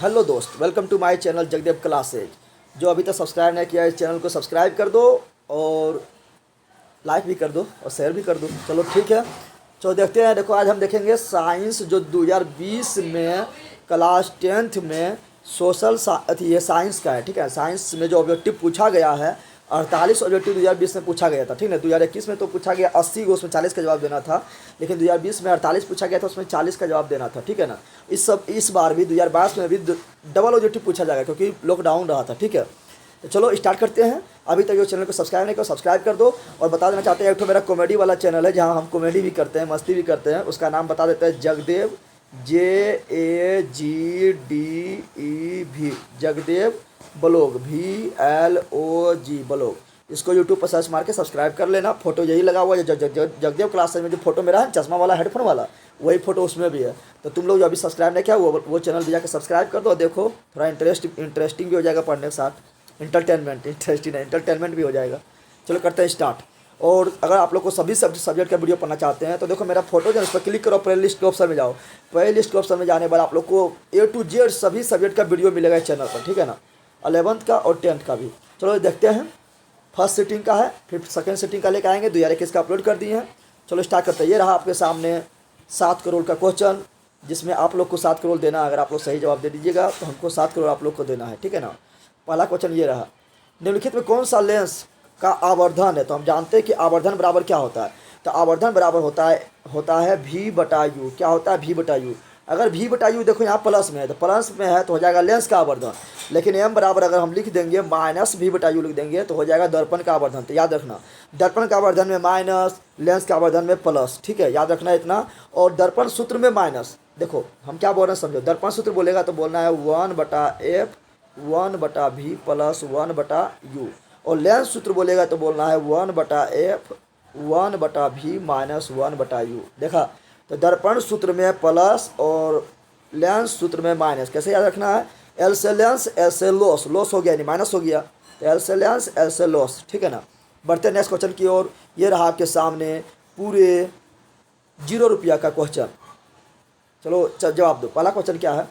Hello दोस्त, welcome to my channel Jagdev classes. जो अभी तक सब्सक्राइब नहीं किया है इस चैनल को सब्सक्राइब कर दो और लाइक भी कर दो और शेयर भी कर दो। चलो ठीक है, चलो देखते हैं। देखो आज हम देखेंगे साइंस जो 2020 में क्लास 10th में ये साइंस का है। ठीक है, साइंस में जो ऑब्जेक्टिव पूछा गया है 48 ऑब्जेक्टिव 2020 में पूछा गया था। ठीक है, 2021 में तो पूछा गया 80 को, उसमें 40 का जवाब देना था। लेकिन 2020 में 48 पूछा गया था, उसमें 40 का जवाब देना था। ठीक है ना। इस बार भी 2022 में भी डबल ऑब्जेक्टिव पूछा जाएगा क्योंकि लॉकडाउन रहा था। ठीक है, तो चलो स्टार्ट करते हैं। अभी तक जो चैनल को सब्सक्राइब नहीं करो सब्सक्राइब कर दो। और बता देना चाहते हैं, एक तो मेरा कॉमेडी वाला चैनल है जहां हम कॉमेडी भी करते हैं, मस्ती भी करते हैं। उसका नाम बता देते हैं, Jagdev JAGDEV, Jagdev blog VLOG blog. इसको यूट्यूब पर सर्च मार के सब्सक्राइब कर लेना। फोटो यही लगा हुआ है, जगदेव क्लासेज में जो फोटो मेरा है, चश्मा वाला हेडफोन वाला, वही फोटो उसमें भी है। तो तुम लोग जो अभी सब्सक्राइब नहीं किया वो चैनल भी जाकर सब्सक्राइब कर दो। देखो थोड़ा इंटरेस्टिंग भी हो जाएगा, पढ़ने के साथ इंटरटेनमेंट भी हो जाएगा। चलो करते हैं स्टार्ट। और अगर आप लोग को सभी सब्जेक्ट का वीडियो पढ़ना चाहते हैं तो देखो मेरा फोटो जो है उस पर क्लिक करो, प्ले लिस्ट के ऑप्शन में जाओ। प्ले लिस्ट के ऑप्शन में जाने के बाद आप लोग को A to Z सभी सब्जेक्ट का वीडियो मिलेगा इस चैनल पर। ठीक है ना, 11th का और 10th का भी। चलो देखते हैं। फर्स्ट सीटिंग का है, फिर सेकेंड सीटिंग का लेकर आएंगे। 2021 का अपलोड कर दिए हैं। चलो स्टार्ट करते हैं। ये रहा आपके सामने 7 करोड़ का क्वेश्चन, जिसमें आप लोग को 7 करोड़ देना है। अगर आप लोग सही जवाब दे दीजिएगा तो हमको 7 करोड़ आप लोग को देना है। ठीक है ना। पहला क्वेश्चन ये रहा, निम्नलिखित में कौन सा लेंस का आवर्धन है। तो हम जानते हैं कि आवर्धन बराबर क्या होता है। तो आवर्धन बराबर होता है V/U। क्या होता है? V/U। अगर V/U देखो यहाँ प्लस में है, तो प्लस में है तो हो जाएगा लेंस का आवर्धन। लेकिन M बराबर अगर हम लिख देंगे -V/U लिख देंगे तो हो जाएगा दर्पण का आवर्धन। तो याद रखना, दर्पण का आवर्धन में माइनस, लेंस का आवर्धन में प्लस। ठीक है, याद रखना इतना। और दर्पण सूत्र में माइनस, देखो हम क्या बोल रहे हैं समझो। दर्पण सूत्र बोलेगा तो बोलना है 1/F 1/V प्लस 1/U। और लेंस सूत्र बोलेगा तो बोलना है 1/F 1/V माइनस 1/U। देखा, तो दर्पण सूत्र में प्लस और लेंस सूत्र में माइनस। कैसे याद रखना है? L से लेंस, L से लॉस, लॉस हो गया यानी माइनस हो गया, तो L से लेंस, L से लॉस। ठीक है ना। बढ़ते हैं नेक्स्ट क्वेश्चन की ओर। ये रहा आपके सामने पूरे 0 रुपया का क्वेश्चन। चलो जवाब दो। पहला क्वेश्चन क्या है?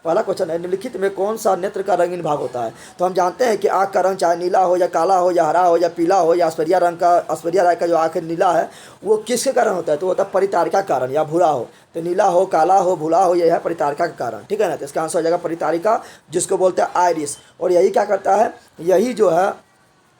पहला क्वेश्चन है, निम्नलिखित में कौन सा नेत्र का रंगीन भाग होता है। तो हम जानते हैं कि आँख का रंग चाहे नीला हो या काला हो या हरा हो या पीला हो या ऐश्वर्या राय का जो आँख नीला है वो किसके कारण होता है? तो होता है परितारिका के कारण या भूरा हो। तो नीला हो, काला हो, भूरा हो, यह है परितारिका के कारण। ठीक है ना। तो इसका आंसर हो जाएगा परितारिका, जिसको बोलते हैं आइरिस। और यही क्या करता है, यही जो है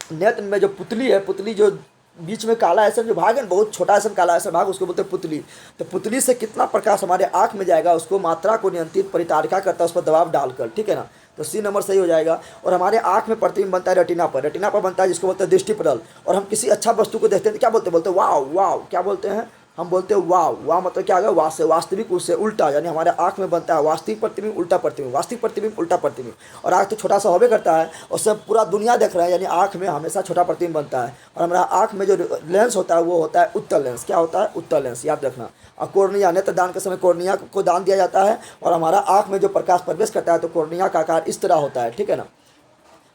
नेत्र में जो पुतली है, पुतली जो बीच में काला ऐसा जो भाग है, बहुत छोटा ऐसा काला ऐसा भाग, उसको बोलते हैं पुतली। तो पुतली से कितना प्रकाश हमारे आँख में जाएगा, उसको मात्रा को नियंत्रित परितारिका करता है, उस पर दबाव डालकर। ठीक है ना। तो C नंबर सही हो जाएगा। और हमारे आँख में प्रतिबिंब बनता है रेटिना पर, रेटिना पर बनता है जिसको बोलते हैं दृष्टिपटल। और हम किसी अच्छा वस्तु को देखते हैं तो क्या बोलते हैं वाह वाह, क्या बोलते हैं? हम बोलते हैं वाह वाह, मतलब क्या आ गया? वाह से वास्तविक, उससे उल्टा, यानी हमारे आँख में बनता है वास्तविक प्रतिबिंब उल्टा प्रतिबिंब, वास्तविक प्रतिबिंब उल्टा प्रतिबिंब। और आँख तो छोटा सा होबे करता है और सब पूरा दुनिया देख रहा है, यानी आँख में हमेशा छोटा प्रतिबिंब बनता है। और हमारा आँख में जो लेंस होता है वो होता है उत्तल लेंस। क्या होता है? उत्तल लेंस, याद रखना। और कॉर्निया, नेत्र दान के समय कॉर्निया को दान दिया जाता है और हमारा आँख में जो प्रकाश प्रवेश करता है तो कॉर्निया का आकार इस तरह होता है। ठीक है ना।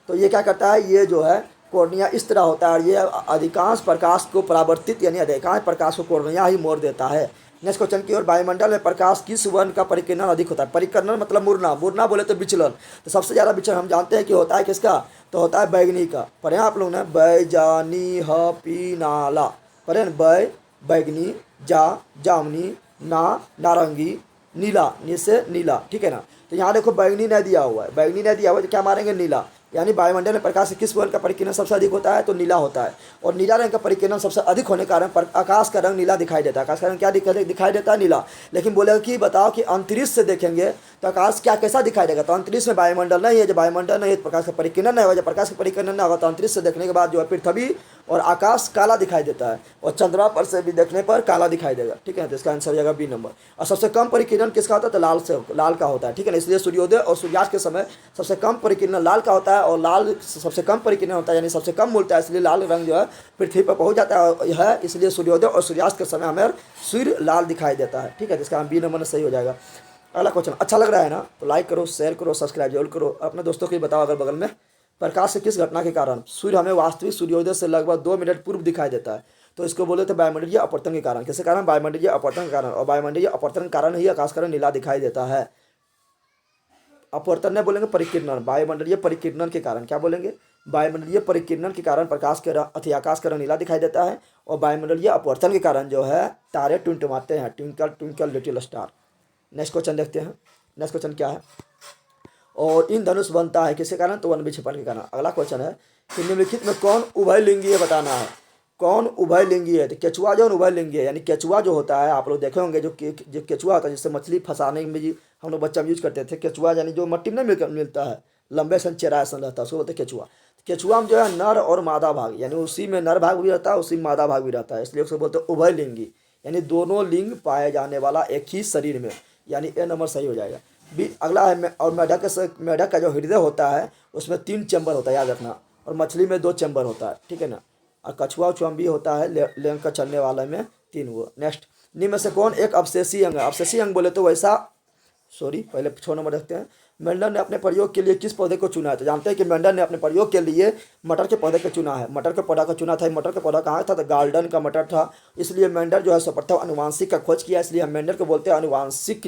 तो ये क्या करता है, ये जो है कॉर्निया इस तरह होता है और ये अधिकांश प्रकाश को परावर्तित यानी अधिकांश प्रकाश को कॉर्निया ही मोड़ देता है। नेक्स्ट क्वेश्चन की ओर। वायुमंडल में प्रकाश किस वर्ण का परिकिरण अधिक होता है? परिकिरण मतलब मुड़ना, मुड़ना बोले तो विचलन। तो सबसे ज़्यादा विचलन हम जानते हैं कि होता है किसका? तो होता है बैगनी का। पढ़े आप लोग ने, बैजानी ह पी नाला, पढ़े न, बैगनी, जामनी, नारंगी, नीला, नी से नीला। ठीक है ना। तो यहाँ देखो बैगनी नहीं दिया हुआ है, बैगनी नहीं दिया हुआ है तो क्या मारेंगे? नीला। यानी वायुमंडल में प्रकाश से किस वर्ण का परिकिरण सबसे अधिक होता है? तो नीला होता है। और नीला रंग का परिकिरण सबसे अधिक होने के कारण आकाश का रंग नीला दिखाई देता है। आकाश का रंग क्या दिखाई देता है? नीला। लेकिन बोलेगा कि बताओ कि अंतरिक्ष से देखेंगे तो आकाश क्या कैसा दिखाई देगा? तो अंतरिक्ष में वायुमंडल नहीं है, जब वायुमंडल नहीं है तो प्रकाश का परिकिरण नहीं होगा, जब प्रकाश का परिकिरण नहीं होगा तो अंतरिक्ष से देखने के बाद जो है पृथ्वी और आकाश काला दिखाई देता है और चंद्रमा पर से भी देखने पर काला दिखाई देगा। ठीक है, तो इसका आंसर हो जाएगा B नंबर। और सबसे कम परिकिरण किसका होता है? तो लाल का होता है। ठीक है ना। इसलिए सूर्योदय और सूर्यास्त के समय सबसे कम परिकिरण लाल का होता है और लाल सबसे कम परिकिरण होता है, यानी सबसे कम मूलता है, इसलिए लाल रंग जो है पृथ्वी पर पहुंच जाता है। इसलिए सूर्योदय और सूर्यास्त के समय हमें सूर्य लाल दिखाई देता है। ठीक है, जिसका B नंबर सही हो जाएगा। अगला क्वेश्चन अच्छा लग रहा है ना, तो लाइक करो, शेयर करो, सब्सक्राइब जरूर करो। अपने दोस्तों को भी बताओ अगर बगल में। प्रकाश से किस घटना के कारण सूर्य हमें वास्तविक सूर्योदय से लगभग 2 मिनट पूर्व दिखाई देता है? तो इसको बोले थे वायुमंडलीय अपवर्तन के कारण। किसके कारण? वायुमंडलीय अपवर्तन के कारण। और वायुमंडलीय अपवर्तन के कारण ही आकाश का रंग नीला दिखाई देता है। अपवर्तन नहीं बोलेंगे, परिकिरणन, वायुमंडलीय परिकिरणन के कारण। क्या बोलेंगे? वायुमंडलीय परिकिरणन के कारण प्रकाश के रंग आकाश का रंग नीला दिखाई देता है, और वायुमंडलीय अपवर्तन के कारण जो है तारे टिमटिमाते हैं, twinkle twinkle little star. Next question देखते हैं। नेक्स्ट क्वेश्चन क्या है? और इंद्रधनुष बनता है किसके कारण? तो वन विक्षेपण के कारण। अगला क्वेश्चन है कि निम्नलिखित में कौन उभयलिंगी है, बताना है। कौन उभयलिंगी है? तो केचुआ जो उभयलिंगी है, यानी केचुआ जो होता है, आप लोग देखे होंगे जो केचुआ होता है जिससे मछली फंसाने में भी हम लोग बच्चा में यूज करते थे। केचुआ यानी जो मट्टी में नहीं मिलता है, लंबे सन चेहरा ऐसा रहता है, उसको बोलते हैं केचुआ। केचुआ में जो है नर और मादा भाग, यानी उसी में नर भाग भी रहता है, उसी में मादा भाग भी रहता है, इसलिए उसको बोलते हैं उभयलिंगी, यानी दोनों लिंग पाए जाने वाला एक ही शरीर में, यानी ए नंबर सही हो जाएगा। बी अगला है और मेढक का जो हृदय होता है उसमें 3 चैम्बर होता है, याद रखना, और मछली में 2 चैम्बर होता है, ठीक है ना। और कछुआ उछुआ भी होता है, लेंग का चलने वाला में 3 वो। नेक्स्ट, निम्न में से कौन एक अवशेषी अंग है? अवशेषी अंग बोले तो वैसा, सॉरी पहले 6 नंबर रखते हैं। मेंडल ने अपने प्रयोग के लिए किस पौधे को चुना है? तो जानते हैं कि मेंडल ने अपने प्रयोग के लिए मटर के पौधे को चुना है। मटर के पौधा को चुना था। मटर का पौधा कहाँ था? तो गार्डन का मटर था, इसलिए मेंडल जो है सर्वप्रथम अनुवांशिक का खोज किया, इसलिए हम मेंडल को बोलते हैं अनुवांशिक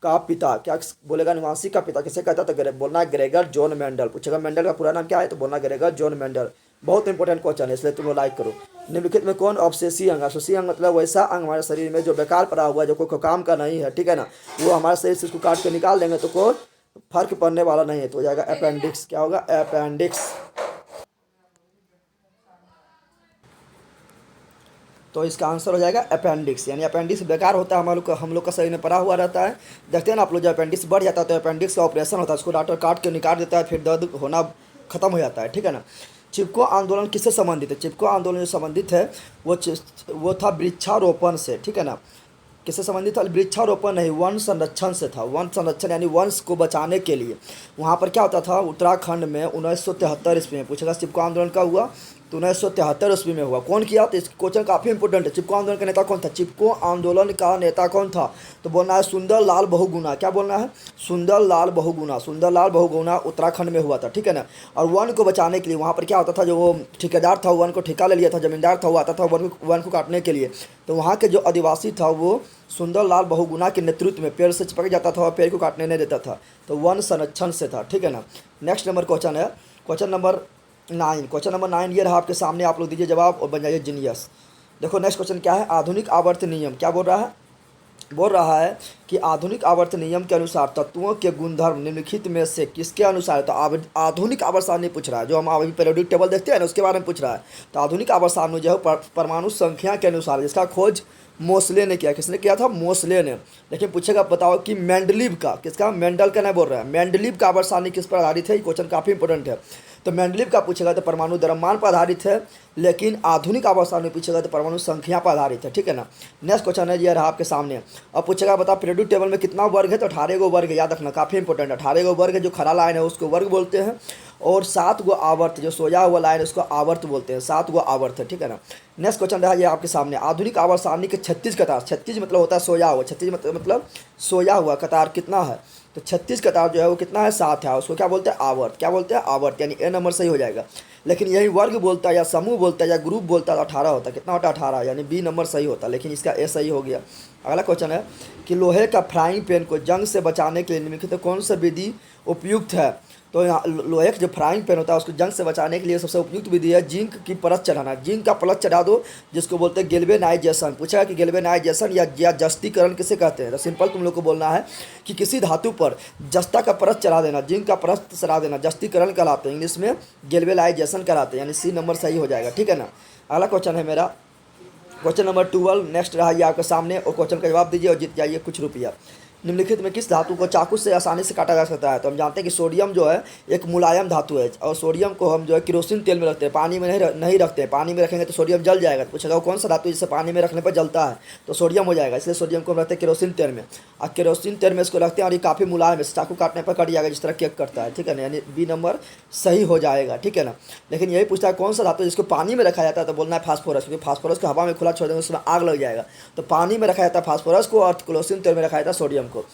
का पिता। क्या बोलेगा? अनुवांशिक का पिता किसे कहता? तो बोलना ग्रेगर जॉन मेंडल। पूछेगा मेंडल का पूरा नाम क्या है? तो बोलना ग्रेगर जॉन मेंडल। बहुत इंपॉर्टेंट क्वेश्चन है, इसलिए तुम लोग लाइक करो। निम्नलिखित में कौन अवशेषी अंग? अवशेषी अंग मतलब वैसा अंग हमारे शरीर में जो बेकार पड़ा हुआ है, जो कोई काम का नहीं है, ठीक है ना, वो हमारे शरीर से इसको काट के निकाल देंगे तो कोई फर्क पड़ने वाला नहीं है, तो हो जाएगा अपेंडिक्स। क्या होगा? अपेंडिक्स। तो इसका आंसर हो जाएगा अपेंडिक्स, यानी अपेंडिक्स बेकार होता है, हम लोग का शरीर में पड़ा हुआ रहता है। देखते हैं ना आप लोग, जब अपेंडिक्स बढ़ जाता है तो अपेंडिक्स का ऑपरेशन होता है, उसको डॉक्टर काट के निकाल देता है, फिर दर्द होना खत्म हो जाता है, ठीक है ना। चिपको आंदोलन किससे संबंधित है? चिपको आंदोलन जो संबंधित है वो था वृक्षारोपण से, ठीक है ना। किससे संबंधित था? वृक्षारोपण नहीं, वन संरक्षण से था। वन संरक्षण यानी वंश को बचाने के लिए। वहाँ पर क्या होता था? उत्तराखंड में 1973 ईस्वी में। पूछेगा चिपको आंदोलन का हुआ? तो 1973 ईस्वी में हुआ। कौन किया? तो इस क्वेश्चन काफ़ी इंपॉर्टेंट है। चिपको आंदोलन का नेता कौन था? चिपको आंदोलन का नेता कौन था? तो बोलना है सुंदर लाल बहुगुणा। क्या बोलना है? सुंदर लाल बहुगुणा। सुंदर लाल बहुगुणा उत्तराखंड में हुआ था, ठीक है ना। और वन को बचाने के लिए वहाँ पर क्या होता था? जो वो ठेकेदार था, वन को ठेका ले लिया था, जमींदार था, वो आता था वन को काटने के लिए। तो वहाँ के जो आदिवासी था वो सुंदर लाल बहुगुणा के नेतृत्व में पेड़ से चिपक जाता था और पेड़ को काटने नहीं देता था, तो वन संरक्षण से था, ठीक है ना। नेक्स्ट नंबर क्वेश्चन है क्वेश्चन नंबर 9। क्वेश्चन नंबर 9 ये रहा आपके सामने, आप लोग दीजिए जवाब और बन जाइए जीनियस। देखो नेक्स्ट क्वेश्चन क्या है? आधुनिक आवर्त नियम। क्या बोल रहा है? बोल रहा है कि आधुनिक आवर्त नियम के अनुसार तत्वों के गुणधर्म निम्नलिखित में से किसके अनुसार? तो आधुनिक आवर्त सारणी पूछ रहा है, जो हम अभी पीरियोडिक टेबल देखते हैं ना, उसके बारे में पूछ रहा है। तो आधुनिक आवर्त सारणी जो है परमाणु संख्या के अनुसार, जिसका खोज मोसले ने किया। किसने किया था? मोसले ने। लेकिन पूछेगा बताओ कि मेंडलीव का, किसका? मेंडल का नहीं बोल रहा है, मेंडलीव का आवर्त सारणी किस पर आधारित है? ये क्वेश्चन काफ़ी इंपॉर्टेंट है। तो मेंडलीव का पूछेगा तो परमाणु द्रव्यमान पर आधारित है, लेकिन आधुनिक आवर्त सारणी पूछेगा तो परमाणु संख्या पर आधारित है, ठीक है ना। नेक्स्ट क्वेश्चन है ये रहा आपके सामने। अब पूछेगा बता पीरियोडिक टेबल में कितना वर्ग है? तो 18 गो वर्ग, याद रखना काफ़ी इंपॉर्टेंट है। 18 गो वर्ग है, जो खड़ा लाइन है उसको वर्ग बोलते हैं, और 7 गो आवर्त, जो सोया हुआ लाइन है उसको आवर्त बोलते हैं, 7 गो आवर्त है, ठीक है ना। नेक्स्ट क्वेश्चन रहा ये आपके सामने। आधुनिक आवर्त सारणी के 36 कतार, 36 मतलब होता है सोया हुआ, 36 मतलब सोया हुआ, कतार कितना है? तो 36 कतार जो है वो कितना है? 7 है, उसको क्या बोलते हैं? आवर्त। क्या बोलते हैं? आवर्त, यानी ए नंबर सही हो जाएगा। लेकिन यही वर्ग बोलता है या समूह बोलता है या ग्रुप बोलता है तो 18 होता है। कितना होता है? 18, यानी बी नंबर सही होता है, लेकिन इसका ए सही हो गया। अगला क्वेश्चन है कि लोहे का फ्राइंग पैन को जंग से बचाने के लिए निम्नलिखित कौन सा विधि उपयुक्त है? तो यहाँ लोहे का जो फ्राइंग पैन होता है उसको जंग से बचाने के लिए सबसे उपयुक्त विधि है जिंक की परत चढ़ाना। जिंक का परत चढ़ा दो, जिसको बोलते हैं गैल्वेनाइजेशन। पूछा कि गैल्वेनाइजेशन या जस्तीकरण किसे कहते हैं? तो सिंपल तुम लोग को बोलना है कि किसी धातु पर जस्ता का परत चढ़ा देना, जिंक का परत चढ़ा देना, जस्तीकरण कहलाते हैं, इंग्लिश में गैल्वेनाइजेशन कहलाते हैं, यानी सी नंबर सही हो जाएगा, ठीक है ना। अगला क्वेश्चन है मेरा क्वेश्चन नंबर 12। नेक्स्ट रहा ये आपके सामने, और क्वेश्चन का जवाब दीजिए और जीत जाइए कुछ रुपया। निम्नलिखित में किस धातु को चाकू से आसानी से काटा जा सकता है? तो हम जानते हैं कि सोडियम जो है एक मुलायम धातु है, और सोडियम को हम जो है केरोसिन तेल में रखते हैं, पानी में नहीं रखते हैं। पानी में रखेंगे तो सोडियम जल जाएगा। तो पूछेगा कौन सा धातु जिसे पानी में रखने पर जलता है? तो सोडियम हो जाएगा, इसलिए सोडियम को हम रखते हैं केरोसिन तेल में, और केरोसिन तेल में इसको रखते हैं, और ये काफ़ी मुलायम है, चाकू काटने पर कट जाएगा जिस तरह केक करता है, ठीक है ना, यानी बी नंबर सही हो जाएगा, ठीक है ना। लेकिन यही पूछता है कौन सा धातु जिसको पानी में रखा जाता है? तो बोलना है फास्फोरस, क्योंकि फास्फोरस को हवा में खुला छोड़ देंगे उसमें आग लग जाएगा। तो पानी में रखा जाता है फास्फोरस को, और केरोसिन तेल में रखा जाता है सोडियम को।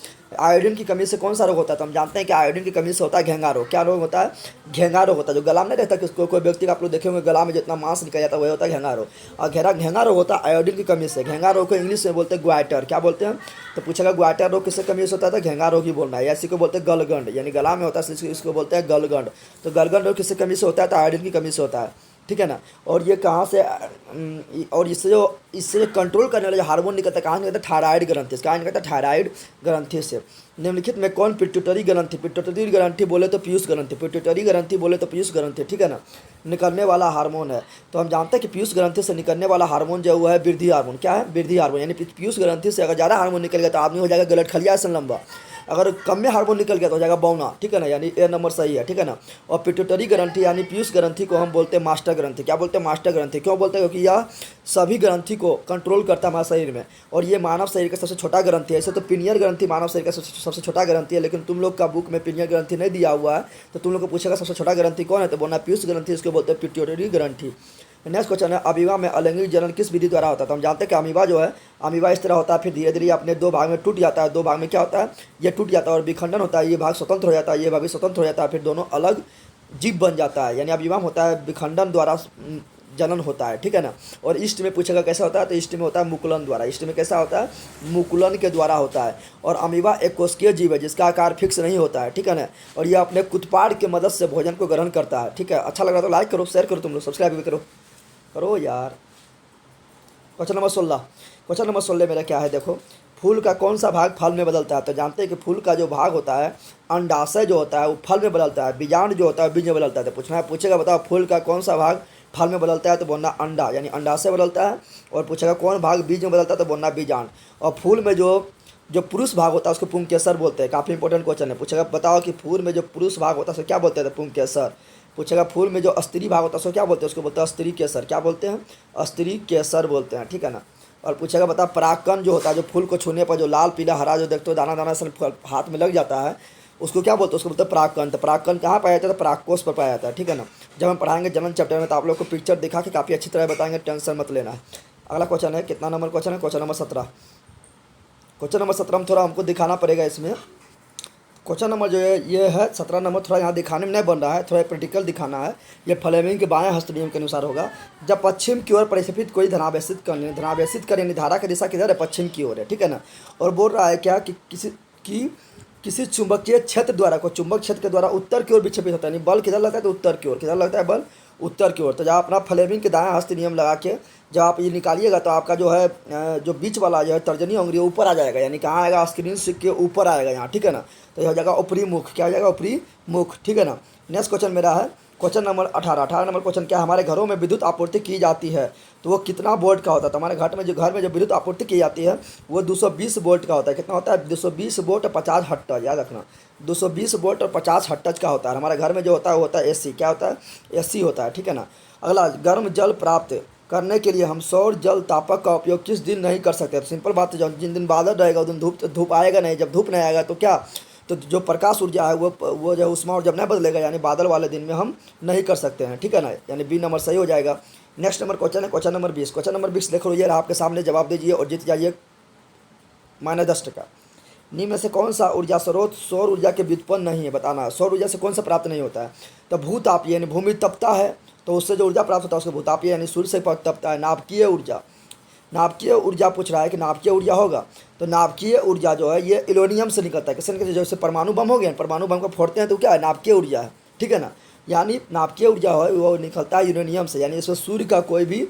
आयोडीन की कमी से कौन सा रोग होता है? तो हम जानते हैं कि आयोडीन की कमी से होता है घेंगा रोग। क्या रोग होता है? घेंगा रोग होता है। जो गला में नहीं रहता कि कोई व्यक्ति का आप लोग देखे होंगे गला में जितना मांस निकल जाता है वही होता है घेंगा रोग। और घेंगा रोग होता है आयोडीन की कमी से। घेंगा रोग को इंग्लिश में बोलते हैं ग्वाइटर। क्या बोलते हैं? तो पूछेगा ग्वाइटर रोग किससे कमी से होता है? तो घेंगा रोग ही बोलना है। इसी को बोलते हैं गलगंड, यानी गला में होता है इसको बोलते हैं गलगंड। तो गलगंड रोग किससे कमी से होता है? तो आयोडीन की कमी से होता है, ठीक है ना। और ये कहाँ से और इससे कंट्रोल करने वाला जो हार्मोन निकलता है कहाँ निकलता है? थायराइड ग्रंथि से। कहाँ निकलता है? थायराइड ग्रंथि से। निम्नलिखित में कौन पिट्यूटरी ग्रंथि, पिट्यूटरी ग्रंथि बोले तो पीयूष ग्रंथि, पिट्यूटरी ग्रंथि बोले तो पीयूष ग्रंथि, ठीक है ना, निकलने वाला हार्मोन है। तो हम जानते हैं कि पीयूष ग्रंथि से निकलने वाला हार्मोन जो हुआ है वृद्धि हार्मोन। क्या है? वृद्धि हार्मोन। यानी पीयूष ग्रंथि से अगर ज़्यादा हार्मोन निकल गया तो आदमी हो जाएगा गलतखलिया सन लंबा। अगर कम में हार्मोन निकल गया तो हो जाएगा बौना, ठीक है ना, यानी ए नंबर सही है, ठीक है ना। और पिट्यूटरी ग्रंथि यानी पीयूष ग्रंथि को हम बोलते हैं मास्टर ग्रंथि। क्या बोलते हैं? मास्टर ग्रंथि। क्यों बोलते हैं? क्योंकि यह सभी ग्रंथि को कंट्रोल करता है हमारे शरीर में, और ये मानव शरीर का सबसे छोटा ग्रंथि है। ऐसे तो पिनियर ग्रंथि मानव शरीर का सबसे छोटा ग्रंथि है, लेकिन तुम लोग का बुक में पिनियर ग्रंथि नहीं दिया हुआ है, तो तुम लोग को पूछेगा सबसे छोटा ग्रंथि कौन है, तो बोलना पीयूष ग्रंथि, इसको बोलते हैं पिट्यूटरी ग्रंथि। नेक्स्ट क्वेश्चन है, अमीबा में अलैंगिक जनन किस विधि द्वारा होता है? तो हम जानते हैं कि अमीबा जो है, अमीबा इस तरह होता है, फिर धीरे धीरे अपने दो भाग में टूट जाता है। दो भाग में क्या होता है? ये टूट जाता है और विखंडन होता है। ये भाग स्वतंत्र हो जाता है, ये भाग भी स्वतंत्र हो जाता है, फिर दोनों अलग जीव बन जाता है। यानी अमीबा में होता है विखंडन द्वारा जनन होता है, ठीक है ना। और ईस्ट में पूछेगा कैसा होता है? तो ईस्ट में होता है मुकुलन द्वारा। ईस्ट में कैसा होता है? मुकुलन के द्वारा होता है। और अमीबा एक कोशिकीय जीव है जिसका आकार फिक्स नहीं होता है, ठीक है ना। और यह अपने कुतपाड़ की मदद से भोजन को ग्रहण करता है, ठीक है। अच्छा लग रहा तो लाइक करो, शेयर करो, तुम लोग सब्सक्राइब भी करो यार। Question number 16। क्वेश्चन नंबर 16 मेरा क्या है? देखो, फूल का कौन सा भाग फल में बदलता है? तो जानते हैं कि फूल का जो भाग होता है अंडाशय जो होता है वो फल में बदलता है, बीजांड जो होता है बीज में बदलता है। तो पूछेगा बताओ फूल का कौन सा भाग फल में बदलता है? तो बोलना अंडा, यानी अंडाशय बदलता है। और पूछेगा कौन भाग बीज में बदलता है? तो बोलना बीजांड। और फूल में जो पुरुष भाग होता है उसको पुंकेसर बोलते हैं। काफ़ी इंपॉर्टेंट क्वेश्चन है। पूछेगा बताओ कि फूल में जो पुरुष भाग होता है उसको क्या बोलते हैं? तो पुंकेसर। पूछेगा फूल में जो स्त्री भाग होता है उसको क्या बोलते हैं? उसको बोलते हैं स्त्री केसर। क्या बोलते हैं? स्त्री केसर बोलते हैं, ठीक है ना। और पूछेगा बता परागकण जो होता है, जो फूल को छूने पर जो लाल पीला हरा जो देखते हो दाना दाना से हाथ में लग जाता है, उसको क्या बोलते हैं? उसको बोलते हैं परागकण। तो परागकण कहाँ पाया जाता है? तो परागकोश पर पाया जाता है, ठीक है ना। जब हम पढ़ाएंगे जनन चैप्टर में तो आप लोग को पिक्चर दिखा के काफ़ी अच्छी तरह बताएंगे, टेंशन मत लेना है। अगला क्वेश्चन है, कितना नंबर क्वेश्चन है? Question number 17। क्वेश्चन नंबर 17 में थोड़ा हमको दिखाना पड़ेगा। इसमें क्वेश्चन नंबर जो है ये है 17 नंबर, थोड़ा यहाँ दिखाने में नहीं बन रहा है, थोड़ा प्रैक्टिकल दिखाना है। ये फ्लेमिंग के बाएं हस्त नियम के अनुसार होगा। जब पश्चिम की ओर परिक्षेपित कोई धनावेशित करें, धारा की दिशा किधर है? पश्चिम की ओर है, ठीक है ना। और बोल रहा है क्या कि किसी चुंबकीय क्षेत्र द्वारा, कोई चुंबक क्षेत्र के द्वारा उत्तर की ओर विक्षेपित होता है। नहीं, बल किधर लगता है? तो उत्तर की ओर। किधर लगता है बल? उत्तर की ओर। तो जब अपना फ्लेमिंग के दाएं हस्त नियम लगा के जब आप ये निकालिएगा तो आपका जो है जो बीच वाला जो है तर्जनी उंगली ऊपर आ जाएगा, यानी कहाँ आएगा? स्क्रीन के ऊपर आएगा यहाँ, ठीक है ना। तो यह हो जाएगा ऊपरी मुख। क्या हो जाएगा? ऊपरी मुख, ठीक है ना। नेक्स्ट क्वेश्चन मेरा है क्वेश्चन नंबर 18 नंबर क्वेश्चन क्या? हमारे घरों में विद्युत आपूर्ति की जाती है तो वो कितना वोल्ट का होता है? तो हमारे घर में जो विद्युत आपूर्ति की जाती है वो 220 वोल्ट का होता है। कितना होता है? 220 वोल्ट और 50 हर्ट्ज, याद रखना। 220 वोल्ट और 50 हर्ट्ज का होता है। हमारे घर में जो होता है वो होता है एसी। क्या होता है? एसी होता है, ठीक है ना। अगला, गर्म जल प्राप्त करने के लिए हम सौर जल तापक का उपयोग किस दिन नहीं कर सकते? तो सिंपल बात है, जिन दिन बादल रहेगा उस दिन धूप आएगा नहीं। जब धूप नहीं आएगा तो क्या? तो जो प्रकाश ऊर्जा है वो जो उष्मा ऊर्जा नहीं बदलेगा, यानी बादल वाले दिन में हम नहीं कर सकते हैं, ठीक है ना। यानी बी नंबर सही हो जाएगा। नेक्स्ट नंबर क्वेश्चन है क्वेश्चन नंबर 20। क्वेश्चन नंबर 20 देखो, ये आपके सामने, जवाब दीजिए और जीत जाइए -10 टका। निम्न में से कौन सा ऊर्जा स्रोत सौर ऊर्जा के व्युत्पन्न नहीं है? बताना है। सौर ऊर्जा से कौन सा प्राप्त नहीं होता है? तो भूतापीय, यानी भूमि तपता है तो उससे जो ऊर्जा प्राप्त होता है उसको भूतापीय, यानी सूर्य से तपता है। नाभिकीय ऊर्जा, नाभिकीय ऊर्जा पूछ रहा है कि नाभिकीय ऊर्जा होगा। तो नाभिकीय ऊर्जा जो है ये यूरेनियम से निकलता है। किससे निकलता है? जैसे परमाणु बम हो गया, परमाणु बम को फोड़ते हैं तो क्या है? नाभिकीय ऊर्जा है, ठीक है ना। यानी नाभिकीय ऊर्जा है वो निकलता है यूरेनियम से, यानी इसमें सूर्य का कोई भी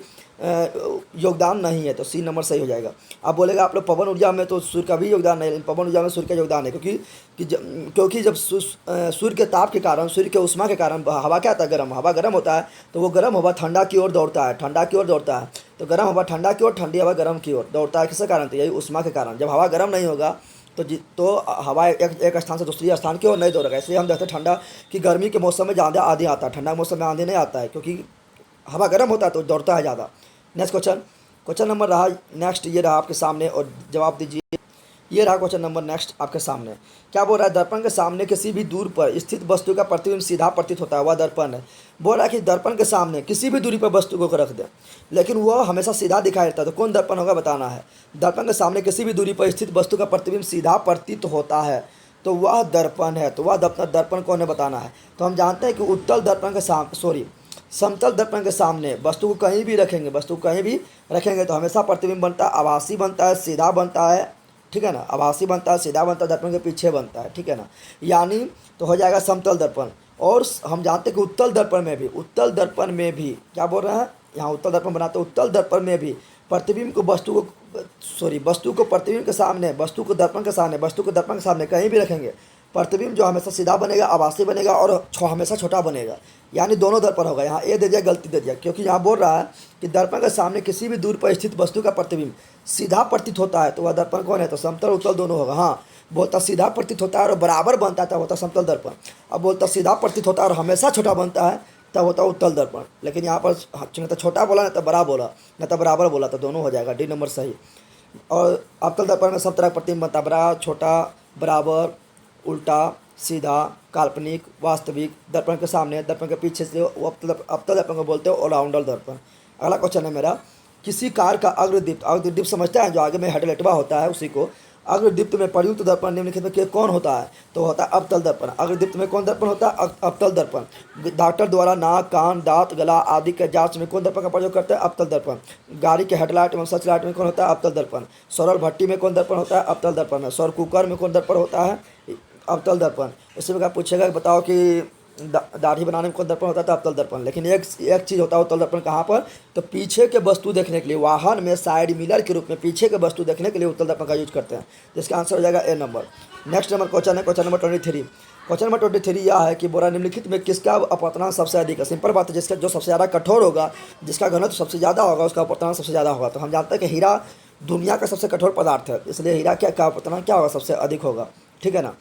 योगदान नहीं है। तो सी नंबर सही हो जाएगा। अब बोलेगा आप लोग पवन ऊर्जा में तो सूर्य का भी योगदान नहीं, लेकिन पवन ऊर्जा में सूर्य का योगदान है, क्योंकि जब सूर्य के ताप के कारण, सूर्य के उष्मा के कारण हवा क्या होता है? गर्म हवा गर्म होता है, तो वो गर्म हवा ठंडा की ओर दौड़ता है, ठंडा की ओर दौड़ता है। तो गर्म हवा ठंडा की ओर, ठंडी हवा गर्म की ओर दौड़ता है। किसके कारण? तो यही उष्मा के कारण। जब हवा गर्म नहीं होगा तो हवा एक स्थान से दूसरी स्थान की ओर नहीं दौड़ेगा। इसलिए हम देखते हैं ठंडा की गर्मी के मौसम में ज़्यादा आंधी आता है, ठंडा के मौसम में आंधी नहीं आता है, क्योंकि हवा गर्म होता है तो दौड़ता है ज़्यादा। नेक्स्ट क्वेश्चन नंबर रहा, नेक्स्ट ये रहा आपके सामने और जवाब दीजिए। ये रहा क्वेश्चन नंबर नेक्स्ट आपके सामने। क्या बोल रहा है, दर्पण के सामने किसी भी दूर पर स्थित वस्तु का प्रतिबिंब सीधा प्रतीत होता है, वह दर्पण है। बोल रहा है कि दर्पण के सामने किसी भी दूरी पर वस्तु को रख दे लेकिन वह हमेशा सीधा दिखाई देता है, तो कौन दर्पण होगा बताना है। दर्पण के सामने किसी भी दूरी पर स्थित वस्तु का प्रतिबिंब सीधा प्रतीत होता है तो वह दर्पण है। तो वह दर्पण कौन है बताना है। तो हम जानते हैं कि उत्तल दर्पण के समतल दर्पण के सामने वस्तु को कहीं भी रखेंगे तो हमेशा प्रतिबिंब बनता है, आभासी बनता है, सीधा बनता है, ठीक है ना। आभासी बनता है, सीधा बनता है, दर्पण के पीछे बनता है, ठीक है ना। यानी तो हो जाएगा समतल दर्पण। और हम जानते हैं कि उत्तल दर्पण में भी क्या बोल रहे हैं, यहाँ उत्तल दर्पण बनाते हैं, उत्तल दर्पण में भी प्रतिबिंब को वस्तु को प्रतिबिंब के सामने, वस्तु को दर्पण के सामने कहीं भी रखेंगे, प्रतिबिंब जो हमेशा सीधा बनेगा, आभासी बनेगा और हमेशा छोटा बनेगा। यानी दोनों दर्पण होगा। यहाँ ए दे दिया, गलती दे दिया, क्योंकि यहाँ बोल रहा है कि दर्पण के सामने किसी भी दूर पर स्थित वस्तु का प्रतिबिंब सीधा प्रतीत होता है तो वह दर्पण कौन है, तो समतल उत्तल दोनों होगा। हाँ, बोलता सीधा प्रतीत होता है और बराबर बनता है तब होता समतल दर्पण। अब बोलता सीधा प्रतीत होता है और हमेशा छोटा बनता है तब होता उत्तल दर्पण। लेकिन यहाँ पर न तो छोटा बोला न तो बड़ा बोला, न तो बराबर बोला, तो दोनों हो जाएगा, डी नंबर सही। और अवतल दर्पण में सब तरह का प्रतिबिंब बनता है, बड़ा, छोटा, बराबर, उल्टा, सीधा, काल्पनिक, वास्तविक। दर्पण के सामने, दर्पण के पीछे से वो अवतल दर्पण को बोलते हैं ऑलराउंडर दर्पण। अगला क्वेश्चन है मेरा, किसी कार का अग्रदीप्त समझते हैं, जो आगे में हेडलाइटवा होता है उसी को। अग्रदीप्त में प्रयुक्त दर्पण निम्नलिखित में कौन होता है, तो होता है अवतल दर्पण। अग्रदीप्त में कौन दर्पण होता है, अवतल दर्पण। डॉक्टर द्वारा नाक, कान, दांत, गला आदि के जांच में कौन दर्पण का प्रयोग करते हैं, अवतल दर्पण। गाड़ी के हेडलाइट एवं सर्च लाइट में कौन होता है, अवतल दर्पण। सौर भट्टी में कौन दर्पण होता है, अवतल दर्पण में। सौर कुकर में कौन दर्पण होता है, अवतल दर्पण। इससे में पूछेगा कि बताओ कि दाढ़ी बनाने में कौन दर्पण होता है, तो अवतल दर्पण। लेकिन एक चीज़ होता है अवतल दर्पण कहाँ पर, तो पीछे के वस्तु देखने के लिए, वाहन में साइड मिरर के रूप में पीछे के वस्तु देखने के लिए उत्तल दर्पण का यूज करते हैं। जिसका आंसर हो जाएगा ए नंबर। नेक्स्ट नंबर क्वेश्चन है, क्वेश्चन नंबर 23। क्वेश्चन नंबर 23 यह है कि बोरा निम्नलिखित में किसका अपवर्तनांक सबसे अधिक है। सिंपल बात है, जिसका जो सबसे ज़्यादा कठोर होगा, जिसका घनत्व सबसे ज़्यादा होगा, उसका अपवर्तनांक सबसे ज़्यादा होगा। तो हम जानते हैं कि हीरा दुनिया का सबसे कठोर पदार्थ है, इसलिए हीरा क्या अपवर्तनांक क्या होगा, सबसे अधिक होगा, ठीक है ना।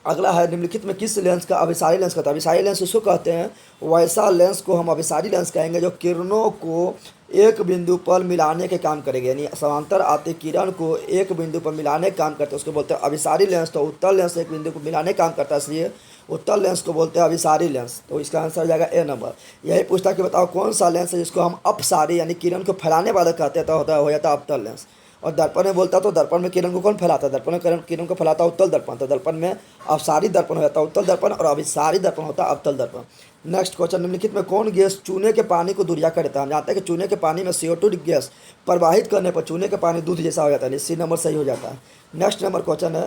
अगला है, निम्नलिखित में किस लेंस का अभिसारी लेंस कहता है। अभिसारी लेंस उसको कहते हैं, वैसा लेंस को हम अभिसारी लेंस कहेंगे जो किरणों को एक बिंदु पर मिलाने के काम करेंगे। यानी समांतर आते किरण को एक बिंदु पर मिलाने का काम करते हैं, उसको बोलते हैं अभिसारी लेंस। तो उत्तल लेंस एक बिंदु को मिलाने का काम करता है, इसलिए उत्तल लेंस को बोलते हैं अभिसारी लेंस। तो इसका आंसर हो जाएगा ए नंबर। यही पूछता कि बताओ कौन सा लेंस है जिसको हम अपसारी यानी किरण को फैलाने वाला कहते हैं, तो हो जाता है अवतल लेंस। और दर्पण में बोलता तो दर्पण में किरण को कौन फैलाता है, दर्पण में किरण को फैलाता है उत्तल दर्पण। तो दर्पण में अपसारी दर्पण हो जाता है उत्तल दर्पण और अभिसारी दर्पण होता है अवतल दर्पण। नेक्स्ट क्वेश्चन, निम्नलिखित में कौन गैस चूने के पानी को दूरिया कर देता है। हम जानते हैं कि चूने के पानी में CO2 गैस प्रवाहित करने पर चूने के पानी दूध जैसा हो जाता है, सी नंबर सही हो जाता है। नेक्स्ट नंबर क्वेश्चन है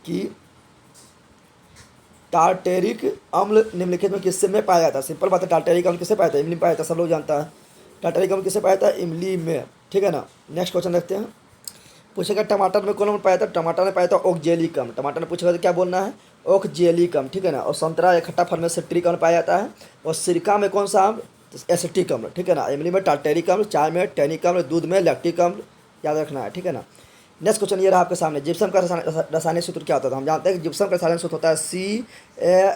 कि टार्टेरिक अम्ल निम्नलिखित में किससे में पाया जाता है। सिंपल बात है, टार्टेरिक अम्ल किससे पाया जाता है, इमली में पाया जाता है, सब लोग जानता है। टार्टेरिक अम्ल किससे पाया जाता है, इमली में, ठीक है ना। नेक्स्ट क्वेश्चन देखते हैं, पूछेगा टमाटर में कौन पाया था, टमाटर में पाया था ऑक्जेलिकम। टमाटर में पूछेगा तो क्या बोलना है, ऑक्जेलिकम, ठीक है ना। और संतरा इकट्ठा फल में सिट्रिक अम्ल पाया जाता है। और सिरका में कौन सा अम्ल, एसिटिक अम्ल, ठीक है ना। इमली में टार्टेरिक अम्ल, चाय में टैनिक अम्ल, दूध में लैक्टिक अम्ल, याद रखना है, ठीक है ना। नेक्स्ट क्वेश्चन ये रहा आपके सामने, जिप्सम का रासायनिक सूत्र क्या होता है। हम जानते हैं कि जिप्सम का रासायनिक सूत्र होता है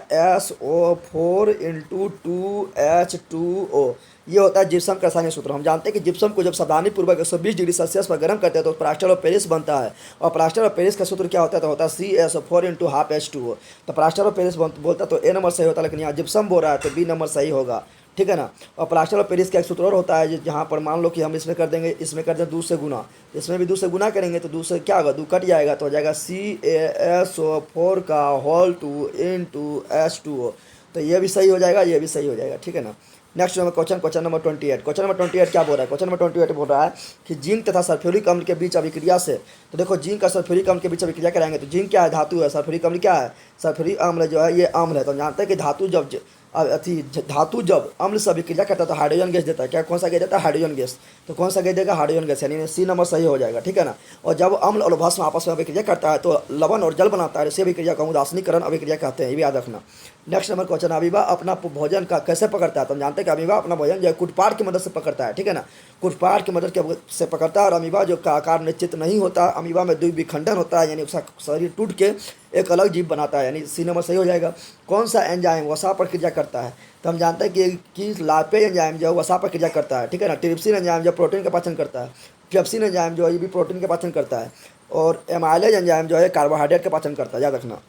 CaSO4 × 2H2O। ये होता है जिप्सम का रासायनिक सूत्र। हम जानते हैं कि जिप्सम को जब सावधानी पूर्वक 120 डिग्री सेल्सियस पर गर्म करते हैं तो प्लास्टर ऑफ पेरिस बनता है। और प्लास्टर ऑफ पेरिस का सूत्र क्या होता है, तो होता है CaSO4 × 12H2O। तो प्लास्टर ऑफ पेरिस बोलता तो ए नंबर सही होता है, लेकिन यहाँ जिप्सम बोल रहा है तो बी नंबर सही होगा, ठीक है ना। और प्लास्टर ऑफ पेरिस का एक सूत्र और होता है, जहाँ पर मान लो कि हम इसमें कर देंगे, इसमें कर दें 2 से गुना, इसमें भी 2 से गुना करेंगे तो 2 से क्या होगा, 2 कट जाएगा तो हो जाएगा CaSO4 × 2H2O। तो ये भी सही हो जाएगा, ये भी सही हो जाएगा, ठीक है ना। Next number question number 28। Question number 28 क्या बोल रहा है, क्वेश्चन नंबर 28 बोल रहा है कि जिंक तथा सल्फ्यूरिक अम्ल के बीच अभिक्रिया से, तो देखो जिंक और सल्फ्यूरिक अम्ल के बीच अभिक्रिया कराएंगे तो जिंक क्या है, धातु है, सल्फ्यूरिक अम्ल क्या है, सल्फ्यूरिक अम्ल जो है ये अम्ल है। तो जानते हैं कि धातु जब अम्ल से अभिक्रिया करता है तो हाइड्रोजन गैस देता है। क्या कौन सा गैस देता है, हाइड्रोजन गैस। तो कौन सा गैस देगा, हाइड्रोजन गैस, यानी सी नंबर सही हो जाएगा, ठीक है ना। और जब अम्ल और भस्म आपस में अभिक्रिया करता है तो लवण और जल बनाता है, इसी अभिक्रिया को उदासीनीकरण अभिक्रिया कहते हैं, ये भी याद रखना। नेक्स्ट नंबर क्वेश्चन, अमीबा अपना भोजन का कैसे पकड़ता है। तो हम जानते हैं कि अमीबा अपना भोजन जो है कुटपाट की मदद से पकड़ता है, ठीक है ना। कुटपाट की मदद से पकड़ता है। और अमीबा जो का आकार निश्चित नहीं होता, अमीबा में द्विविखंडन होता है, यानी उसका शरीर टूट के एक अलग जीव बनाता है, यानी सी नंबर सही हो जाएगा। कौन सा एंजाइम वसा पर क्रिया करता है, तो हम जानते हैं कि लापे एंजाइम जो वसा पर क्रिया करता है, ठीक है ना। ट्रिप्सिन एंजाइम जो प्रोटीन का पाचन करता है, ट्रिप्सिन एंजाइम जो है ये भी प्रोटीन का पाचन करता है। और एमाइलेज एंजाइम जो है कार्बोहाइड्रेट का पाचन करता है, याद रखना।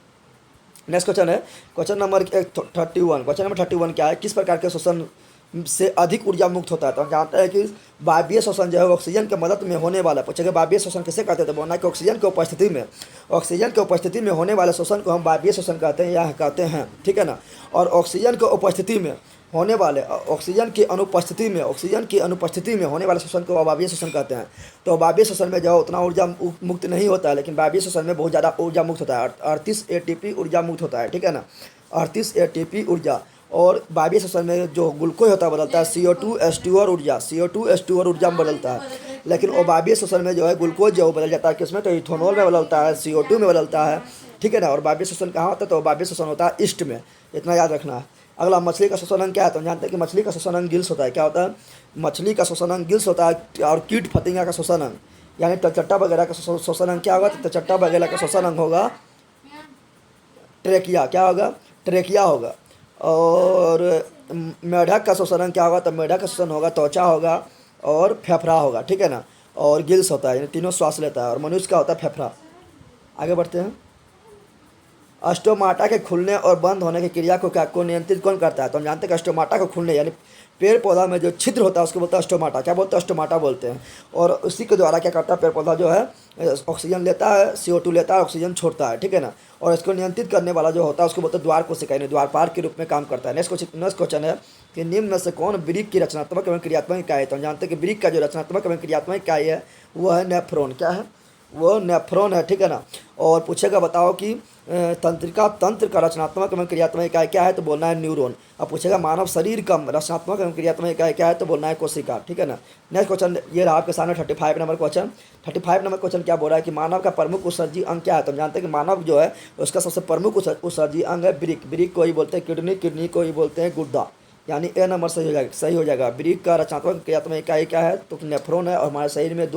नेक्स्ट क्वेश्चन है क्वेश्चन नंबर 31। क्वेश्चन नंबर 31 क्या है, किस प्रकार के श्वसन से अधिक ऊर्जा मुक्त होता है। तो हम जानते हैं कि वायवीय श्वसन जो है ऑक्सीजन की मदद में होने वाला, पूछेगा वायवीय श्वसन किसे कहते हैं, तो बोलना कि ऑक्सीजन की उपस्थिति में होने वाले श्वसन को हम वायवीय श्वसन कहते हैं या कहते हैं, ठीक है ना। और ऑक्सीजन की उपस्थिति में होने वाले, ऑक्सीजन की अनुपस्थिति में होने वाले श्वसन को अवायवीय श्वसन कहते हैं। तो अवायवीय श्वसन में जो है उतना ऊर्जा मुक्त नहीं होता है, लेकिन वायवीय श्वसन में बहुत ज़्यादा ऊर्जा मुक्त होता है, 38 ATP ऊर्जा मुक्त होता है, ठीक है ना, 38 ATP ऊर्जा। और वायवीय श्वसन में जो ग्लूकोज होता है बदलता है CO2 H2O और ऊर्जा में बदलता है। लेकिन अवायवीय श्वसन में जो है ग्लूकोज जो बदल जाता है किसमें, तो इथेनॉल में बदलता है, CO2 में बदलता है, ठीक है ना। और वायवीय श्वसन कहाँ होता है, तो वायवीय श्वसन होता है ईस्ट में, इतना याद रखना है। अगला मछली का श्वसन अंग क्या है, तो हम जानते हैं कि मछली का श्वसन अंग गिल्स होता है। क्या होता है, मछली का श्वसन अंग गिल्स होता है। और कीट फतिंगा का श्वसन अंग यानी तलचट्टा वगैरह का श्वसन अंग क्या होगा, तो तलचट्टा वगैरह का श्वसन अंग होगा ट्रेकिया, क्या होगा, ट्रेकिया होगा। और मेढक का श्वसन अंग क्या होगा, तो मेढक का श्वसन होगा त्वचा होगा और फेफड़ा होगा, ठीक है ना। और गिल्स होता है, यानी तीनों श्वास लेता है। और मनुष्य का होता है फेफड़ा। आगे बढ़ते हैं। अस्टोमाटा के खुलने और बंद होने की क्रिया को नियंत्रित कौन करता है, तो हम जानते हैं कि अस्टोमाटा को खुलने यानी पेड़ पौधा में जो छिद्र होता है उसको बोलते हैं अस्टोमाटा। क्या बोलते हैं, अस्टोमाटा बोलते हैं। और उसी के द्वारा क्या करता है, पेड़ पौधा जो है ऑक्सीजन लेता है, CO2 लेता है, ऑक्सीजन छोड़ता है, ठीक है ना। और इसको नियंत्रित करने वाला जो होता है उसको बोलते हैं द्वार कोशिका, यानी द्वारपाल के रूप में काम करता है। नेक्स्ट क्वेश्चन है कि निम्न में से कौन वृक्क की रचनात्मक एवं क्रियात्मक इकाई है। तो हम जानते हैं कि वृक्क का जो रचनात्मक एवं क्रियात्मक इकाई है वो है नेफ्रॉन। क्या है, वो नेफ्रॉन है, ठीक है ना। और पूछेगा बताओ कि तंत्र का रचनात्मक एवं क्रियात्मक इकाई क्या है, तो बोलना है न्यूरॉन। अब पूछेगा मानव शरीर का रचनात्मक एवं क्रियात्मक इकाई क्या है, तो बोलना है कोशिका, ठीक है ना। नेक्स्ट क्वेश्चन ये रहा आपके सामने 35 नंबर क्वेश्चन। 35 नंबर क्वेश्चन क्या बोल रहा है कि मानव का प्रमुख उत्सर्जी अंग क्या है। तो हम जानते हैं कि मानव जो है उसका सबसे प्रमुख उत्सर्जी अंग है वृक्क को ही बोलते हैं किडनी को ही बोलते हैं गुर्दा, यानी ए नंबर सही हो जाएगा। वृक्क का रचनात्मक क्रियात्मक इकाई क्या है, तो नेफ्रॉन है। और हमारे शरीर में एक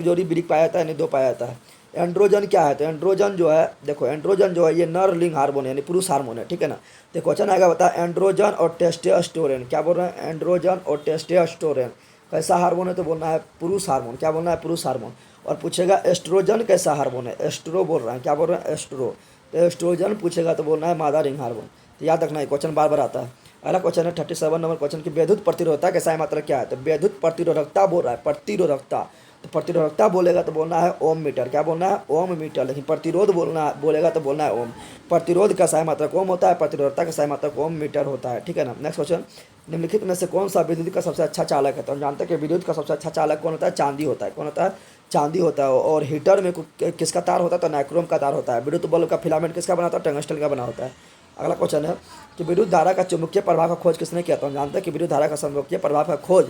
जोड़ी वृक्क पाया जाता है, यानी 2 पाया जाता है। एंड्रोजन क्या है, तो एंड्रोजन जो है, देखो एंड्रोजन जो है ये नर लिंग हार्मोन है, यानी पुरुष हार्मोन है, ठीक है ना। तो क्वेश्चन आएगा बता एंड्रोजन और टेस्टोस्टेरोन, क्या बोल रहे हैं, एंड्रोजन और टेस्टोस्टेरोन कैसा हार्मोन है, तो बोलना है पुरुष हार्मोन। क्या बोलना है, पुरुष हार्मोन। और पूछेगा एस्ट्रोजन कैसा हार्मोन है, एस्ट्रो बोल रहे हैं, क्या बोल रहे हैं, एस्ट्रो। तो एस्ट्रोजन पूछेगा तो बोलना है मादा रिंग हार्मोन। तो याद रखना है, क्वेश्चन बार बार आता है। अगला क्वेश्चन है 37 नंबर क्वेश्चन की विद्युत प्रतिरोधकता का सही मात्रक क्या है। तो विद्युत प्रतिरोधकता बोल रहा है, प्रतिरोधकता। तो प्रतिरोधकता बोलेगा तो बोलना है ओम मीटर। क्या बोलना है, ओम मीटर। लेकिन प्रतिरोध बोलेगा तो बोलना है ओम। प्रतिरोध का सही मात्रक ओम होता है, प्रतिरोधकता का सही मात्रक ओम मीटर होता है, ठीक है ना। नेक्स्ट क्वेश्चन, निम्नलिखित में से कौन सा विद्युत का सबसे अच्छा चालक है। तो हम जानते हैं कि विद्युत का सबसे अच्छा चालक कौन होता है, चांदी होता है। कौन होता है, चांदी होता है। और हीटर में किसका तार होता है, तो नाइक्रोम का तार होता है। विद्युत बल्ब का फिलामेंट किसका बना होता है, टंगस्टन का बना होता है। अगला क्वेश्चन है कि विद्युत धारा का चुंबकीय प्रभाव का खोज किसने किया था। हम जानते हैं कि विद्युत धारा का चुंबकीय प्रभाव का खोज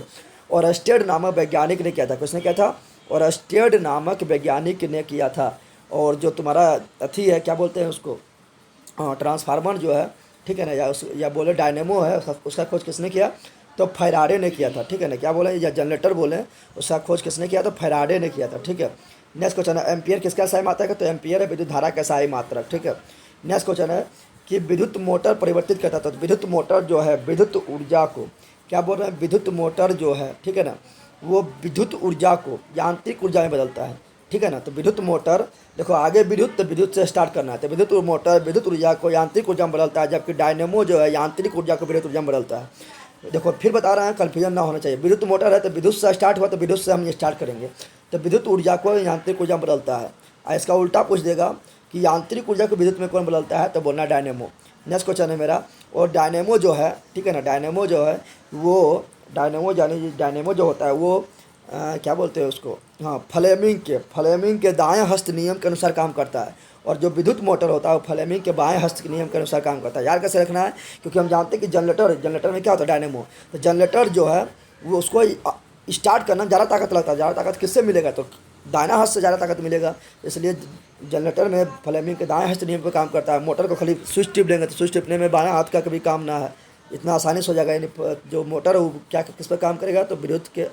ओरस्टेड नामक वैज्ञानिक ने किया था। किसने किया था, ओरस्टेड नामक वैज्ञानिक ने किया था। और जो तुम्हारा अथी है, क्या बोलते हैं उसको, ट्रांसफार्मर जो है, ठीक है ना, या बोले डायनेमो है, उसका खोज किसने किया, तो फैराडे ने किया था, ठीक है ना। क्या बोले, या जनरेटर बोले, उसका खोज किसने किया, तो फैराडे ने किया था, ठीक है। नेक्स्ट क्वेश्चन है एम्पियर किसका सही मात्रक है, तो एम्पियर है विद्युत धारा का सही मात्रक, ठीक है। नेक्स्ट क्वेश्चन है कि विद्युत मोटर परिवर्तित करता था। तो विद्युत मोटर जो है विद्युत ऊर्जा को, क्या बोल रहे हैं, विद्युत मोटर जो है, ठीक है ना, वो विद्युत ऊर्जा को यांत्रिक ऊर्जा में बदलता है, ठीक है ना। तो विद्युत मोटर, देखो आगे विद्युत से स्टार्ट करना है। तो विद्युत मोटर विद्युत ऊर्जा को यांत्रिक ऊर्जा में बदलता है, जबकि डायनेमो जो है यांत्रिक ऊर्जा को विद्युत ऊर्जा में बदलता है। देखो फिर बता रहे हैं, कन्फ्यूजन ना होना चाहिए। विद्युत मोटर है तो विद्युत से स्टार्ट हुआ, तो विद्युत से हम स्टार्ट करेंगे। तो विद्युत ऊर्जा को यांत्रिक ऊर्जा में बदलता है। इसका उल्टा पूछ देगा कि यांत्रिक ऊर्जा को विद्युत में कौन बदलता है, तो बोलना डायनेमो। नेक्स्ट क्वेश्चन है मेरा, और डायनेमो जो है, ठीक है ना, डायनेमो जो है वो डायनेमो जो होता है वो क्या बोलते हैं उसको, हाँ, फ्लेमिंग के दाएं हस्त नियम के अनुसार काम करता है। और जो विद्युत मोटर होता है वो फ्लेमिंग के बाएं हस्त के नियम के अनुसार काम करता है। यार कैसे रखना है, क्योंकि हम जानते हैं कि जनरेटर में क्या होता है, डायनेमो। तो जनरेटर जो है वो उसको स्टार्ट करना ज़्यादा ताकत लगता है। ज़्यादा ताकत किससे मिलेगा, तो दाहिना हाथ से ज़्यादा ताकत मिलेगा। इसलिए जनरेटर में फ्लेमिंग के दाएं हस्त नियम पर काम करता है। मोटर को खाली स्विच टिप देंगे तो स्विच टिपने में बाएं हाथ का कभी काम ना है, इतना आसानी से हो जाएगा। यानी जो मोटर है वो क्या किस पर काम करेगा, तो विद्युत के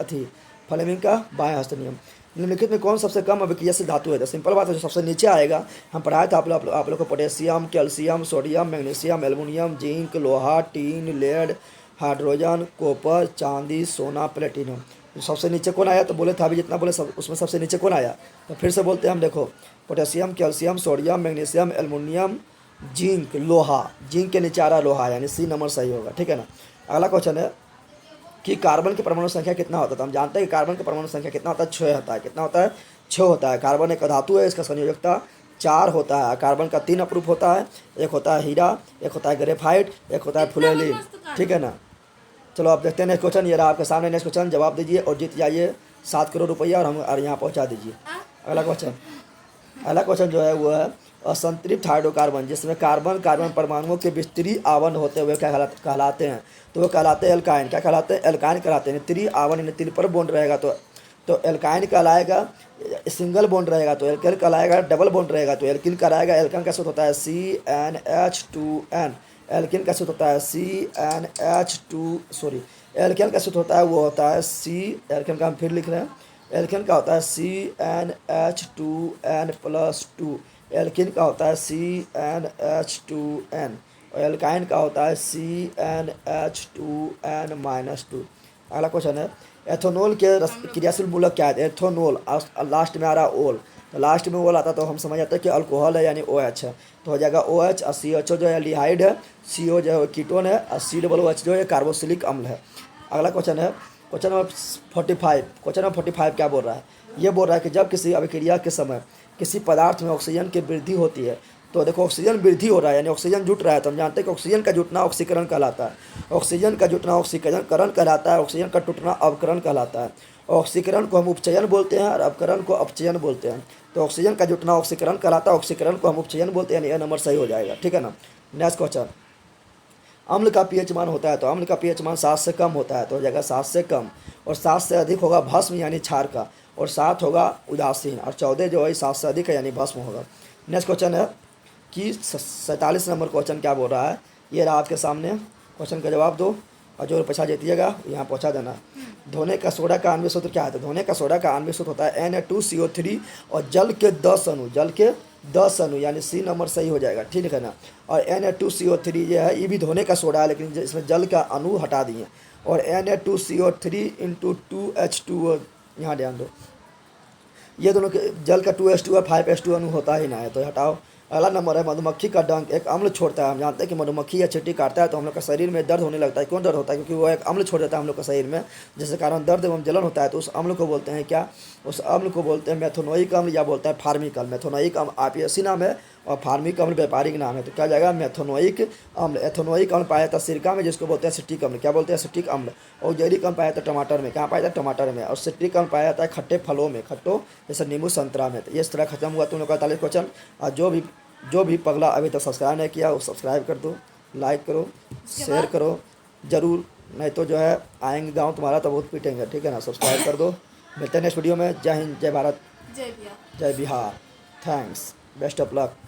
फ्लेमिंग का बाएं हस्त नियम। निम्नलिखित में कौन सबसे कम अभिक्रियाशील धातु है। तो सिंपल बात है, जो सबसे नीचे आएगा, हम पढ़ाए थे आप लोग को, potassium, calcium, sodium, magnesium, aluminium, zinc, लोहा, टीन, लेड, हाइड्रोजन, कॉपर, चांदी, सोना, प्लेटिनम। सबसे नीचे कौन आया, तो बोले था अभी जितना बोले सब उसमें सबसे नीचे कौन आया। तो फिर से बोलते हैं हम, देखो potassium, calcium, sodium, magnesium, aluminium, zinc, लोहा। जिंक के नीचे आ रहा लोहा, यानी सी नंबर सही होगा, ठीक है ना। अगला क्वेश्चन है कि कार्बन की परमाणु संख्या कितना होता है। तो हम जानते हैं कि कार्बन की परमाणु संख्या कितना होता है, 6 होता है। कितना होता है, 6 होता है। कार्बन एक धातु है, इसका संयोजकता 4 होता है। कार्बन का 3 अप्रूप होता है, एक होता है हीरा, एक होता है ग्रेफाइट, एक होता है फुलेली, ठीक है ना। चलो आप देखते हैं नेक्स्ट क्वेश्चन, ये रहा आपके सामने नेक्स्ट क्वेश्चन। जवाब दीजिए और जीत जाइए 7 करोड़ रुपया और हम और यहाँ पहुँचा दीजिए। अगला क्वेश्चन जो है वो है असंतृप्त हाइड्रोकार्बन, जिसमें कार्बन परमाणुओं के विस्तीर्ण आवरण होते हुए क्या कहलाते हैं। तो वो कहलाते हैं एल्काइन। क्या कहलाते हैं, एल्काइन कहलाते हैं। त्रि आवरण यानी ट्रिपल बॉन्ड रहेगा तो एल्काइन कहलाएगा। सिंगल बॉन्ड रहेगा तो एल्केन कहलाएगा। डबल बॉन्ड रहेगा तो एल्किन कहलाएगा। एल्काइन का सूत्र होता है CnH2n। एल्किन का सूत्र होता है एल्केन का सूत्र होता है वो होता है एल्केन का हम फिर लिख रहे हैं। एल्केन का होता है CnH2n+2। एल्किन का होता है CnH2n और एल्काइन का होता है CnH2n-2। अगला क्वेश्चन है एथेनॉल के क्रियाशील मूलक क्या है। एथेनॉल लास्ट में आ रहा ओल, तो लास्ट में ओल आता तो हम समझ जाते हैं कि अल्कोहल है यानी OH है। तो हो जाएगा OH और CHO जो है एल्डिहाइड है, CO जो है कीटोन है और COOH जो है कार्बोक्सिलिक अम्ल है। अगला क्वेश्चन है क्वेश्चन नंबर 45। क्वेश्चन नंबर 45 क्या बोल रहा है, ये बोल रहा है कि जब किसी अभिक्रिया के समय किसी पदार्थ में ऑक्सीजन की वृद्धि होती है। तो देखो ऑक्सीजन वृद्धि हो रहा है यानी ऑक्सीजन जुट रहा है, तो हम जानते हैं कि ऑक्सीजन का जुटना ऑक्सीकरण कहलाता है। ऑक्सीजन का जुटना ऑक्सीकरण कहलाता है। ऑक्सीजन का टूटना अवकरण कहलाता है। ऑक्सीकरण को हम उपचयन बोलते हैं और अवकरण को अपचयन बोलते हैं। तो ऑक्सीजन का जुटना ऑक्सीकरण कहलाता है, ऑक्सीकरण को हम उपचयन बोलते हैं, यानी ये नंबर सही हो जाएगा, ठीक है ना। नेक्स्ट क्वेश्चन, अम्ल का pH मान होता है। तो अम्ल का pH मान 7 से कम होता है, तो हो जाएगा 7 से कम। और 7 से अधिक होगा भस्म यानी क्षार का, और 7 होगा उदासीन, और 14 जो है 7 से अधिक है यानी भस्म होगा। नेक्स्ट क्वेश्चन है कि 47 नंबर क्वेश्चन क्या बोल रहा है, ये रहा आपके सामने। क्वेश्चन का जवाब दो और जो पैसा जीतिएगा यहाँ पहुँचा देना। धोने का सोडा का आणविक सूत्र क्या है। तो धोने का सोडा का आणविक सूत्र होता है Na2CO3 और जल के 10 अणु यानी C नंबर सही हो जाएगा, ठीक है ना। और Na2CO3 ये है, ये भी धोने का सोडा है लेकिन इसमें जल का अणु हटा दिए। और Na2CO3 × 2H2O, यहाँ ध्यान दो, ये दोनों के जल का 2H2 और 5H2 अणु होता ही ना है, तो हटाओ। अगला नंबर है मधुमक्खी का डंक एक अम्ल छोड़ता है। हम जानते हैं कि मधुमक्खी या चींटी काटता है तो हम लोग का शरीर में दर्द होने लगता है। क्यों दर्द होता है, क्योंकि वो एक अम्ल छोड़ देता है हम लोग के शरीर में, जिसके कारण दर्द एवं जलन होता है। तो उस अम्ल को बोलते हैं क्या, उस अम्ल को बोलते हैं मेथोनोइक अम्ल या बोलते हैं फार्मिक अम्ल। मेथोनोइक अम्ल आईपीएससी नाम है और फार्मिक अम्ल व्यापारिक नाम है। तो क्या जाएगा, मेथोनोइक अम्ल। एथेनोइक अम्ल पाया जाता है सिरका में, जिसको बोलते हैं सिट्रिक अम्ल। क्या बोलते हैं, सिट्रिक अम्ल। और जैविक अम्ल पाया जाता है टमाटर में। कहाँ पाया जाता है, टमाटर में। और सिट्रिक अम्ल पाया जाता है खट्टे फलों में, खट्टो जैसे नींबू संतरा में। तो इस तरह खत्म हुआ तुम लोग का 48 क्वेश्चन। और जो भी पगला अभी तक सब्सक्राइब नहीं किया वो सब्सक्राइब कर दो, लाइक करो, शेयर करो ज़रूर, नहीं तो जो है आएंगे गांव तुम्हारा तो बहुत पीटेंगे, ठीक है ना। सब्सक्राइब कर दो। मिलते हैं नेक्स्ट वीडियो में। जय हिंद, जय भारत, जय Bihar. Thanks, best of luck.